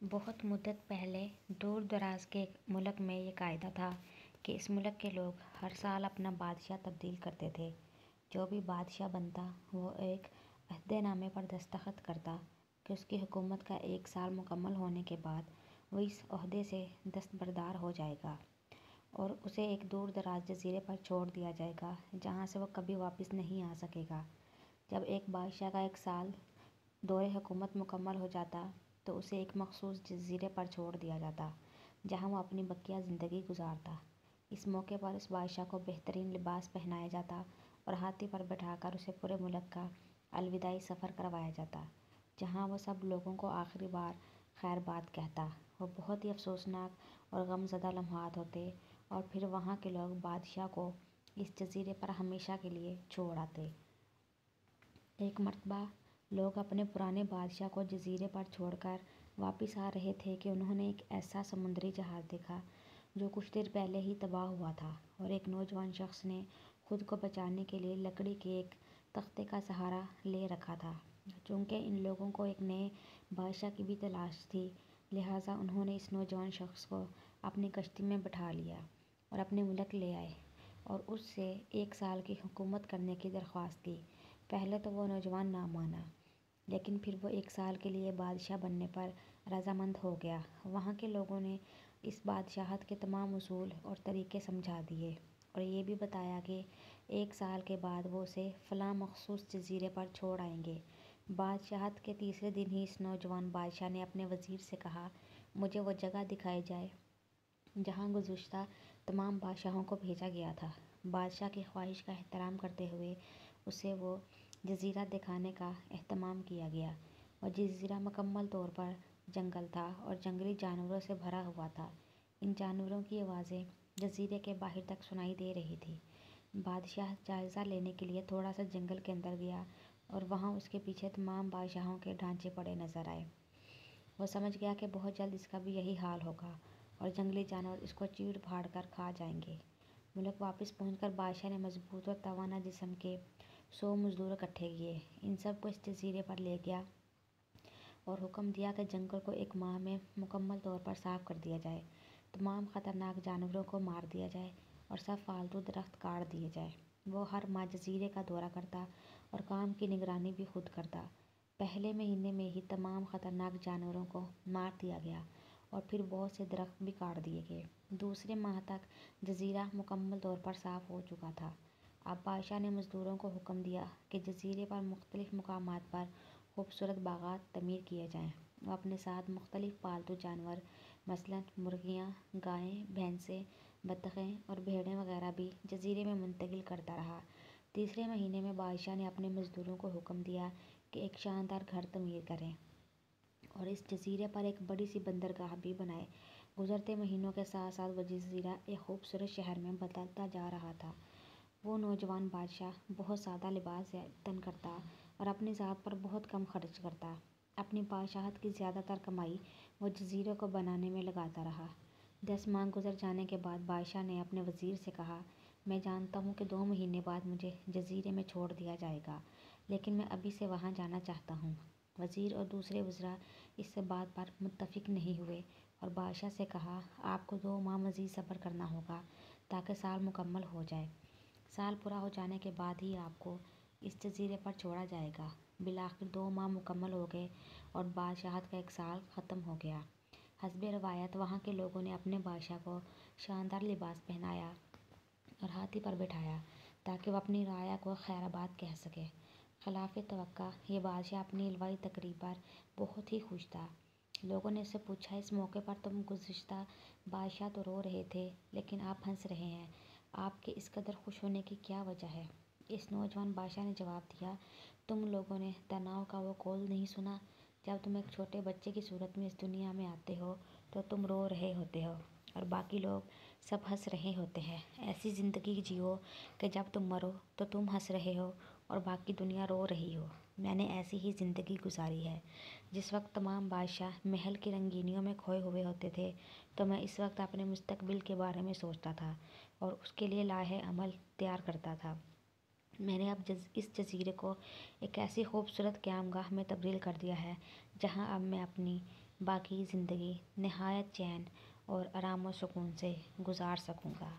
بہت مدت پہلے دور دراز کے ایک ملک میں یہ قاعدہ تھا کہ اس ملک کے لوگ ہر سال اپنا بادشاہ تبدیل کرتے تھے۔ جو بھی بادشاہ بنتا وہ ایک عہد نامے پر دستخط کرتا کہ اس کی حکومت کا 1 سال مکمل ہونے کے بعد وہ اس عہدے سے دستبردار ہو جائے گا اور اسے ایک دور دراز جزیرے پر چھوڑ دیا جائے گا جہاں سے وہ کبھی واپس نہیں آ سکے گا۔ جب ایک بادشاہ کا 1 سال دور حکومت مکمل ہو جاتا تو اسے ایک مخصوص جزیرے پر چھوڑ دیا جاتا جہاں وہ اپنی بقیہ زندگی گزارتا۔ اس موقع پر اس بادشاہ کو بہترین لباس پہنایا جاتا اور ہاتھی پر بٹھا کر اسے پورے ملک کا الوداعی سفر کروایا جاتا جہاں وہ سب لوگوں کو آخری بار خیر باد کہتا۔ وہ بہت ہی افسوسناک اور غم زدہ لمحات ہوتے اور پھر وہاں کے لوگ بادشاہ کو اس جزیرے پر ہمیشہ کے لیے چھوڑ آتے۔ ایک مرتبہ لوگ اپنے پرانے بادشاہ کو جزیرے پر چھوڑ کر واپس آ رہے تھے کہ انہوں نے ایک ایسا سمندری جہاز دیکھا جو کچھ دیر پہلے ہی تباہ ہوا تھا اور ایک نوجوان شخص نے خود کو بچانے کے لیے لکڑی کے ایک تختے کا سہارا لے رکھا تھا۔ چونکہ ان لوگوں کو ایک نئے بادشاہ کی بھی تلاش تھی، لہٰذا انہوں نے اس نوجوان شخص کو اپنی کشتی میں بٹھا لیا اور اپنے ملک لے آئے اور اس سے 1 سال کی حکومت کرنے کی درخواست کی۔ پہلے تو وہ نوجوان نہ مانا، لیکن پھر وہ 1 سال کے لیے بادشاہ بننے پر رضامند ہو گیا۔ وہاں کے لوگوں نے اس بادشاہت کے تمام اصول اور طریقے سمجھا دیے اور یہ بھی بتایا کہ 1 سال کے بعد وہ اسے فلاں مخصوص جزیرے پر چھوڑ آئیں گے۔ بادشاہت کے تیسرے دن ہی اس نوجوان بادشاہ نے اپنے وزیر سے کہا، مجھے وہ جگہ دکھائی جائے جہاں گزشتہ تمام بادشاہوں کو بھیجا گیا تھا۔ بادشاہ کی خواہش کا احترام کرتے ہوئے اسے وہ جزیرہ دکھانے کا اہتمام کیا گیا۔ وہ جزیرہ مکمل طور پر جنگل تھا اور جنگلی جانوروں سے بھرا ہوا تھا۔ ان جانوروں کی آوازیں جزیرے کے باہر تک سنائی دے رہی تھیں۔ بادشاہ جائزہ لینے کے لیے تھوڑا سا جنگل کے اندر گیا اور وہاں اس کے پیچھے تمام بادشاہوں کے ڈھانچے پڑے نظر آئے۔ وہ سمجھ گیا کہ بہت جلد اس کا بھی یہی حال ہوگا اور جنگلی جانور اس کو چیر پھاڑ کر کھا جائیں گے۔ ملک واپس پہنچ کر بادشاہ نے مضبوط اور توانا جسم کے 100 مزدور اکٹھے کیے، ان سب کو اس جزیرے پر لے گیا اور حکم دیا کہ جنگل کو 1 ماہ میں مکمل طور پر صاف کر دیا جائے، تمام خطرناک جانوروں کو مار دیا جائے اور سب فالتو درخت کاٹ دیے جائیں۔ وہ ہر ماہ جزیرے کا دورہ کرتا اور کام کی نگرانی بھی خود کرتا۔ پہلے مہینے میں ہی تمام خطرناک جانوروں کو مار دیا گیا اور پھر بہت سے درخت بھی کاٹ دیے گئے۔ دوسرے ماہ تک جزیرہ مکمل طور پر صاف ہو چکا تھا۔ اب بادشاہ نے مزدوروں کو حکم دیا کہ جزیرے پر مختلف مقامات پر خوبصورت باغات تعمیر کیے جائیں۔ وہ اپنے ساتھ مختلف پالتو جانور مثلاً مرغیاں، گائیں، بھینسیں، بطخیں اور بھیڑیں وغیرہ بھی جزیرے میں منتقل کرتا رہا۔ تیسرے مہینے میں بادشاہ نے اپنے مزدوروں کو حکم دیا کہ ایک شاندار گھر تعمیر کریں اور اس جزیرے پر ایک بڑی سی بندرگاہ بھی بنائیں۔ گزرتے مہینوں کے ساتھ ساتھ وہ جزیرہ ایک خوبصورت شہر میں بدلتا جا رہا تھا۔ وہ نوجوان بادشاہ بہت سادہ لباس تن کرتا اور اپنی ذات پر بہت کم خرچ کرتا۔ اپنی بادشاہت کی زیادہ تر کمائی وہ جزیرے کو بنانے میں لگاتا رہا۔ 10 ماہ گزر جانے کے بعد بادشاہ نے اپنے وزیر سے کہا، میں جانتا ہوں کہ 2 مہینے بعد مجھے جزیرے میں چھوڑ دیا جائے گا، لیکن میں ابھی سے وہاں جانا چاہتا ہوں۔ وزیر اور دوسرے وزراء اس بات پر متفق نہیں ہوئے اور بادشاہ سے کہا، آپ کو 2 ماہ مزید صبر کرنا ہوگا تاکہ سال مکمل ہو جائے۔ سال پورا ہو جانے کے بعد ہی آپ کو اس جزیرے پر چھوڑا جائے گا۔ بالآخر 2 ماہ مکمل ہو گئے اور بادشاہت کا 1 سال ختم ہو گیا۔ حسب روایت وہاں کے لوگوں نے اپنے بادشاہ کو شاندار لباس پہنایا اور ہاتھی پر بٹھایا تاکہ وہ اپنی رعایا کو خیر آباد کہہ سکے۔ خلاف توقع یہ بادشاہ اپنی الوداعی تقریب پر بہت ہی خوش تھا۔ لوگوں نے اس سے پوچھا، اس موقع پر تم گزشتہ بادشاہ تو رو رہے تھے لیکن آپ ہنس رہے ہیں، آپ کے اس قدر خوش ہونے کی کیا وجہ ہے؟ اس نوجوان بادشاہ نے جواب دیا، تم لوگوں نے تناؤ کا وہ قول نہیں سنا، جب تم ایک چھوٹے بچے کی صورت میں اس دنیا میں آتے ہو تو تم رو رہے ہوتے ہو اور باقی لوگ سب ہنس رہے ہوتے ہیں۔ ایسی زندگی جیو کہ جب تم مرو تو تم ہنس رہے ہو اور باقی دنیا رو رہی ہو۔ میں نے ایسی ہی زندگی گزاری ہے۔ جس وقت تمام بادشاہ محل کی رنگینیوں میں کھوئے ہوئے ہوتے تھے تو میں اس وقت اپنے مستقبل کے بارے میں سوچتا تھا اور اس کے لیے لائحہ عمل تیار کرتا تھا۔ میں نے اب اس جزیرے کو ایک ایسی خوبصورت قیام گاہ میں تبدیل کر دیا ہے جہاں اب میں اپنی باقی زندگی نہایت چین اور آرام و سکون سے گزار سکوں گا۔